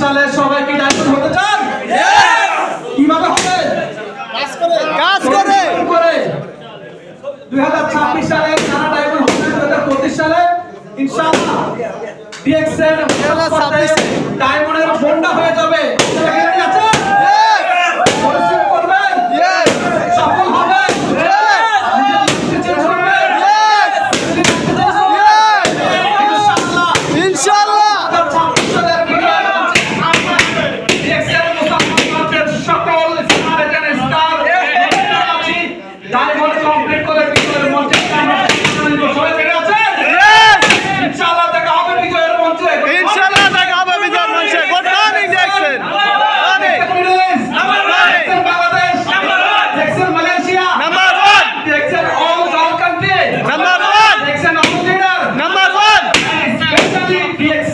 সালে সবাই কি ডায়মন্ড হতে চান? কিভাবে হবে? কাজ করে 2026 সালে যারা ডায়মন্ড হবে 2025 সালে ইনশাআল্লাহ ডিএক্সএন ডায়মন্ডের বন্ডা হয়ে যাবে। Yes.